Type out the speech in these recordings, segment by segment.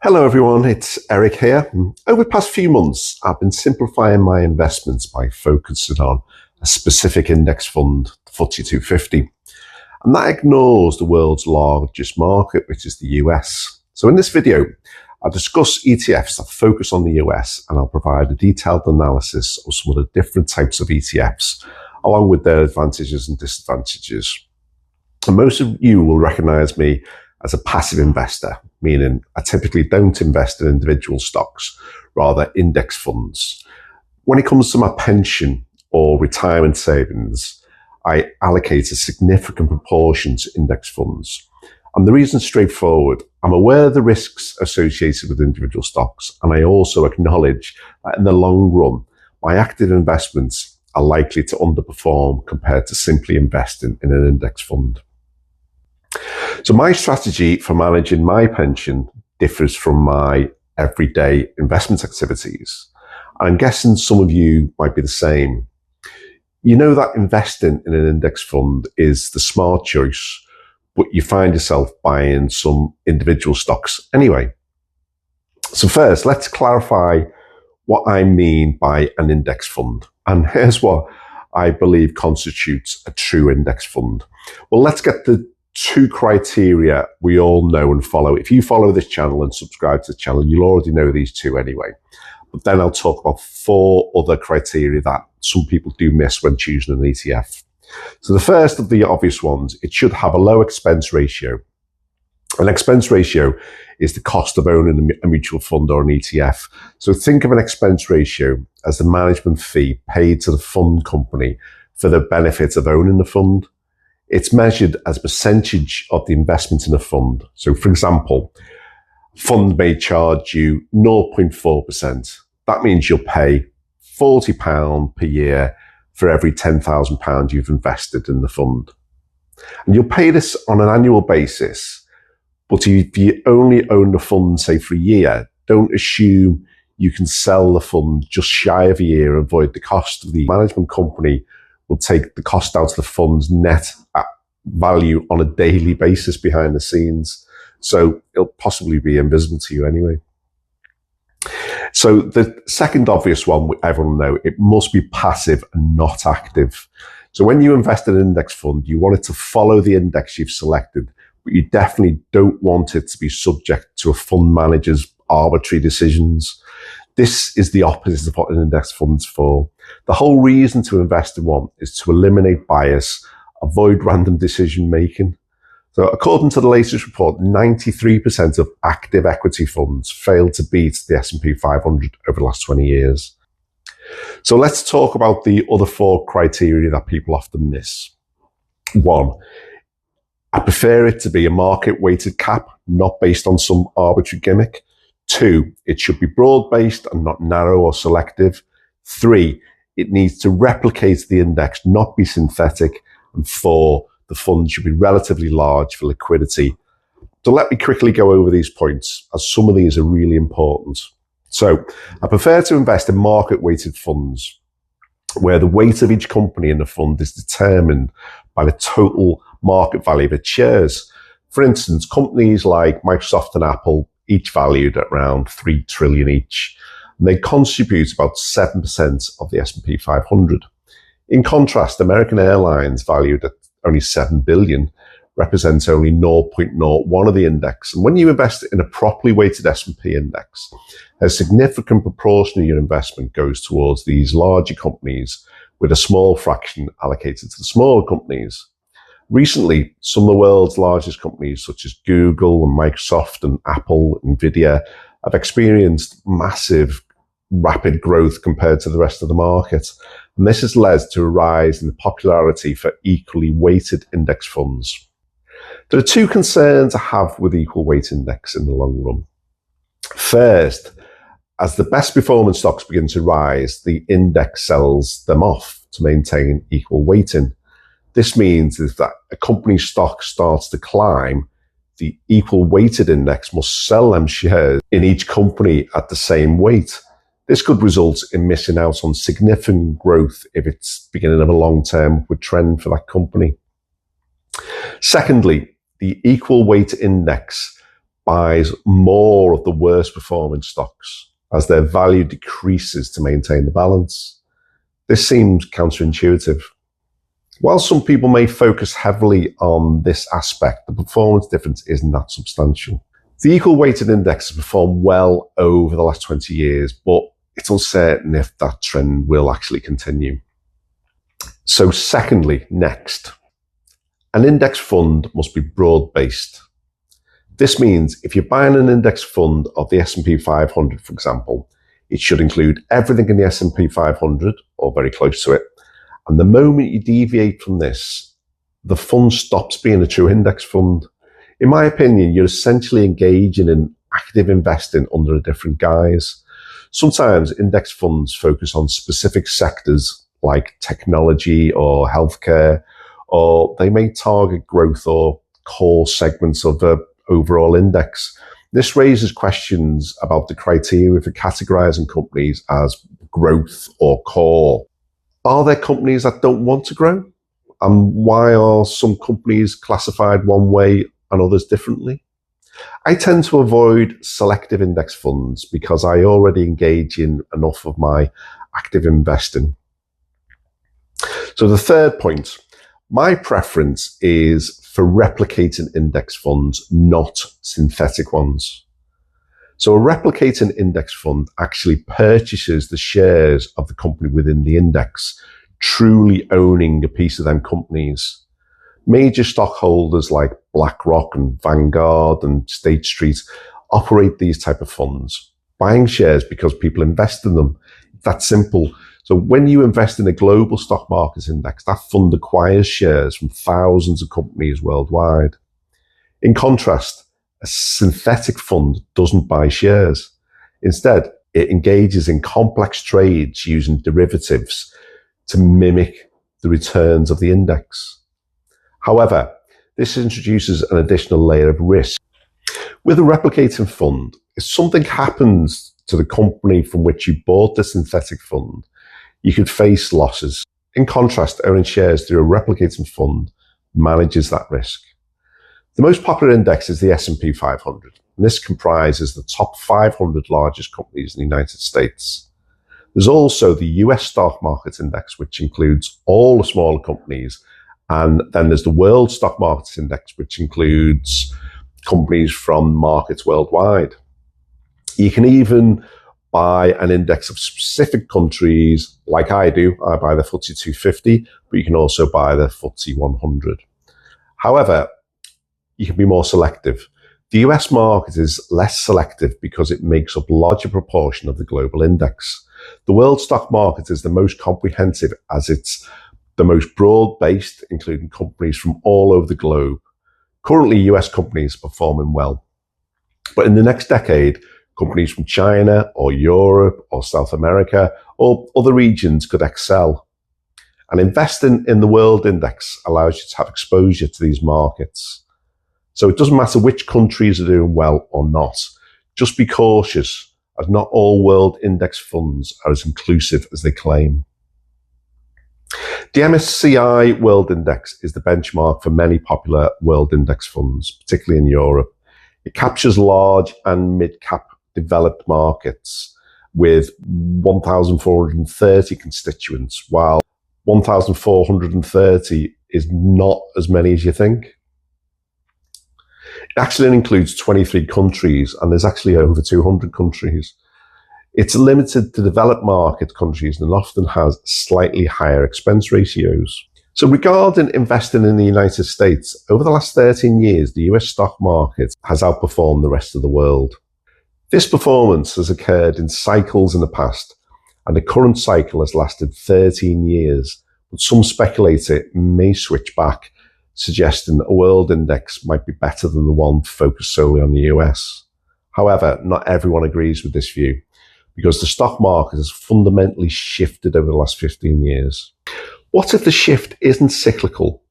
Hello everyone, it's Eric here. Over the past few months, I've been simplifying my investments by focusing on a specific index fund, the FTSE 250. And that ignores the world's largest market, which is the US. So in this video, I'll discuss ETFs that focus on the US, and I'll provide a detailed analysis of some of the different types of ETFs, along with their advantages and disadvantages. And most of you will recognize me as a passive investor, meaning I typically don't invest in individual stocks, rather index funds. When it comes to my pension or retirement savings, I allocate a significant proportion to index funds. And the reason is straightforward. I'm aware of the risks associated with individual stocks, and I also acknowledge that in the long run, my active investments are likely to underperform compared to simply investing in an index fund. So my strategy for managing my pension differs from my everyday investment activities. I'm guessing some of you might be the same. You know that investing in an index fund is the smart choice, but you find yourself buying some individual stocks anyway. So first, let's clarify what I mean by an index fund. And here's what I believe constitutes a true index fund. Well, let's get the two criteria we all know and follow. If you follow this channel and subscribe to the channel, you'll already know these two anyway. But then I'll talk about four other criteria that some people do miss when choosing an ETF. So the first of the obvious ones, it should have a low expense ratio. An expense ratio is the cost of owning a mutual fund or an ETF. So think of an expense ratio as the management fee paid to the fund company for the benefit of owning the fund. It's measured as a percentage of the investment in a fund. So for example, a fund may charge you 0.4%. That means you'll pay £40 per year for every £10,000 you've invested in the fund. And you'll pay this on an annual basis. But if you only own the fund, say for a year, don't assume you can sell the fund just shy of a year and avoid the cost. Of the management company will take the cost out of the fund's net value on a daily basis behind the scenes. So it'll possibly be invisible to you anyway. So the second obvious one, everyone will know, it must be passive and not active. So when you invest in an index fund, you want it to follow the index you've selected, but you definitely don't want it to be subject to a fund manager's arbitrary decisions. This is the opposite of what an index fund's for. The whole reason to invest in one is to eliminate bias, avoid random decision making. So according to the latest report, 93% of active equity funds failed to beat the S&P 500 over the last 20 years. So let's talk about the other four criteria that people often miss. One, I prefer it to be a market-weighted cap, not based on some arbitrary gimmick. Two, it should be broad-based and not narrow or selective. Three, it needs to replicate the index, not be synthetic. And four, the fund should be relatively large for liquidity. So let me quickly go over these points, as some of these are really important. So I prefer to invest in market-weighted funds, where the weight of each company in the fund is determined by the total market value of its shares. For instance, companies like Microsoft and Apple, each valued at around 3 trillion each. And they contribute about 7% of the S&P 500. In contrast, American Airlines, valued at only 7 billion, represents only 0.01 of the index. And when you invest in a properly weighted S&P index, a significant proportion of your investment goes towards these larger companies, with a small fraction allocated to the smaller companies. Recently, some of the world's largest companies, such as Google and Microsoft and Apple, Nvidia, have experienced massive, rapid growth compared to the rest of the market. And this has led to a rise in the popularity for equally weighted index funds. There are two concerns I have with equal weight index in the long run. First, as the best performing stocks begin to rise, the index sells them off to maintain equal weighting. This means is that a company's stock starts to climb, the equal weighted index must sell them shares in each company at the same weight. This could result in missing out on significant growth if it's beginning of a long-term upward trend for that company. Secondly, the equal weight index buys more of the worst performing stocks as their value decreases to maintain the balance. This seems counterintuitive. While some people may focus heavily on this aspect, the performance difference isn't that substantial. The equal weighted index has performed well over the last 20 years, but it's uncertain if that trend will actually continue. So secondly, next, an index fund must be broad-based. This means if you're buying an index fund of the S&P 500, for example, it should include everything in the S&P 500 or very close to it. And the moment you deviate from this, the fund stops being a true index fund. In my opinion, you're essentially engaging in active investing under a different guise. Sometimes index funds focus on specific sectors like technology or healthcare, or they may target growth or core segments of the overall index. This raises questions about the criteria for categorizing companies as growth or core. Are there companies that don't want to grow? And why are some companies classified one way and others differently? I tend to avoid selective index funds because I already engage in enough of my active investing. So the third point, my preference is for replicating index funds, not synthetic ones. So a replicating index fund actually purchases the shares of the company within the index, truly owning a piece of them companies. Major stockholders like BlackRock and Vanguard and State Street operate these type of funds, buying shares because people invest in them. It's that simple. So when you invest in a global stock market index, that fund acquires shares from thousands of companies worldwide. In contrast, a synthetic fund doesn't buy shares. Instead, it engages in complex trades using derivatives to mimic the returns of the index. However, this introduces an additional layer of risk. With a replicating fund, if something happens to the company from which you bought the synthetic fund, you could face losses. In contrast, owning shares through a replicating fund manages that risk. The most popular index is the S&P 500, and this comprises the top 500 largest companies in the United States. There's also the US Stockmarket Index, which includes all the smaller companies, and then there's the World Stock Market Index, which includes companies from markets worldwide. You can even buy an index of specific countries, like I do. I buy the FTSE 250, but you can also buy the FTSE 100. However, you can be more selective. The US market is less selective because it makes up a larger proportion of the global index. The world stock market is the most comprehensive as it's the most broad-based, including companies from all over the globe. Currently, US companies are performing well. But in the next decade, companies from China or Europe or South America or other regions could excel. And investing in the world index allows you to have exposure to these markets. So it doesn't matter which countries are doing well or not. Just be cautious, as not all world index funds are as inclusive as they claim. The MSCI World Index is the benchmark for many popular world index funds, particularly in Europe. It captures large and mid-cap developed markets with 1,430 constituents, while 1,430 is not as many as you think. It actually includes 23 countries, and there's actually over 200 countries. It's limited to developed market countries and often has slightly higher expense ratios. So regarding investing in the United States, over the last 13 years, the US stock market has outperformed the rest of the world. This performance has occurred in cycles in the past, and the current cycle has lasted 13 years, but some speculate it may switch back, suggesting a world index might be better than the one focused solely on the US. However, not everyone agrees with this view, because the stock market has fundamentally shifted over the last 15 years. What if the shift isn't cyclical?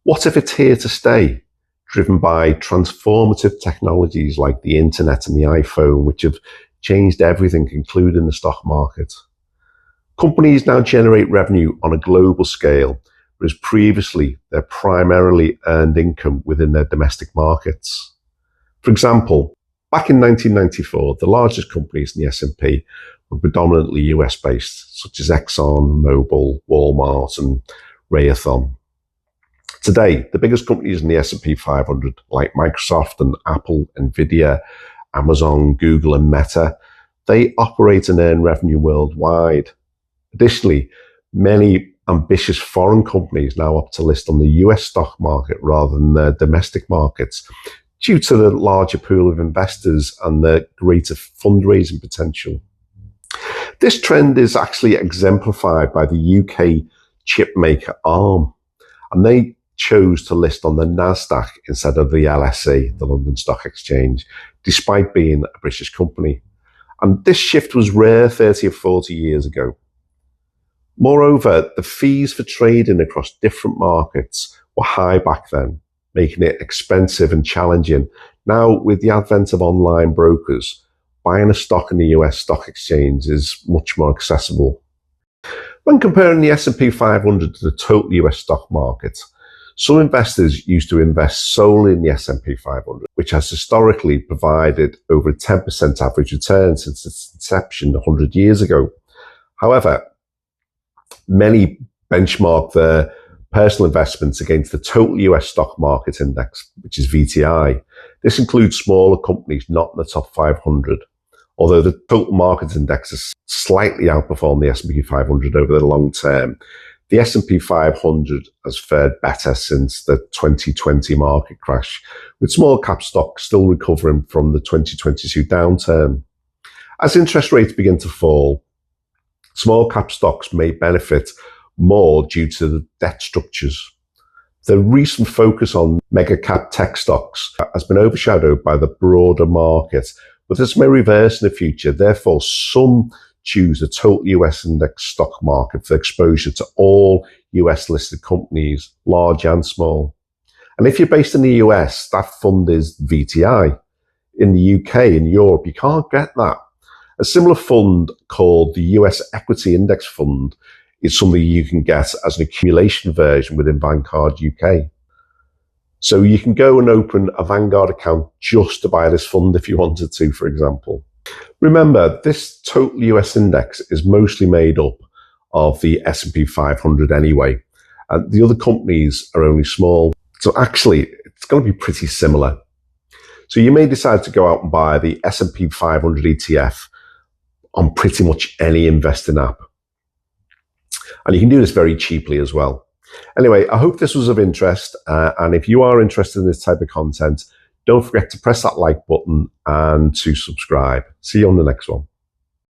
What if it's here to stay, driven by transformative technologies like the internet and the iPhone, which have changed everything, including the stock market? Companies now generate revenue on a global scale, whereas previously they primarily earned income within their domestic markets. For example, back in 1994, the largest companies in the S&P were predominantly US-based, such as Exxon, Mobil, Walmart, and Raytheon. Today, the biggest companies in the S&P 500, like Microsoft and Apple, Nvidia, Amazon, Google, and Meta, they operate and earn revenue worldwide. Additionally, many ambitious foreign companies now opt to list on the US stock market rather than their domestic markets due to the larger pool of investors and the greater fundraising potential. This trend is actually exemplified by the UK chip maker ARM, and they chose to list on the NASDAQ instead of the LSE, the London Stock Exchange, despite being a British company. And this shift was rare 30 or 40 years ago. Moreover, the fees for trading across different markets were high back then, making it expensive and challenging. Now, with the advent of online brokers, buying a stock in the US Stock Exchange is much more accessible. When comparing the S&P 500 to the total US stock market, some investors used to invest solely in the S&P 500, which has historically provided over a 10% average return since its inception 100 years ago. However, many benchmark their personal investments against the total US stock market index, which is VTI. This includes smaller companies not in the top 500, although the total market index has slightly outperformed the S&P 500 over the long term. The S&P 500 has fared better since the 2020 market crash, with small cap stocks still recovering from the 2022 downturn. As interest rates begin to fall, small cap stocks may benefit more due to the debt structures. The recent focus on mega cap tech stocks has been overshadowed by the broader market, but this may reverse in the future. Therefore, some choose the total US index stock market for exposure to all US listed companies, large and small. And if you're based in the US, that fund is VTI. In the UK and Europe, you can't get that. A similar fund called the US Equity Index Fund is something you can get as an accumulation version within Vanguard UK. So you can go and open a Vanguard account just to buy this fund if you wanted to, for example. Remember, this total US index is mostly made up of the S&P 500 anyway, and the other companies are only small. So actually, it's going to be pretty similar. So you may decide to go out and buy the S&P 500 ETF on pretty much any investing app. And you can do this very cheaply as well. Anyway, I hope this was of interest. And if you are interested in this type of content, don't forget to press that like button and to subscribe. See you on the next one.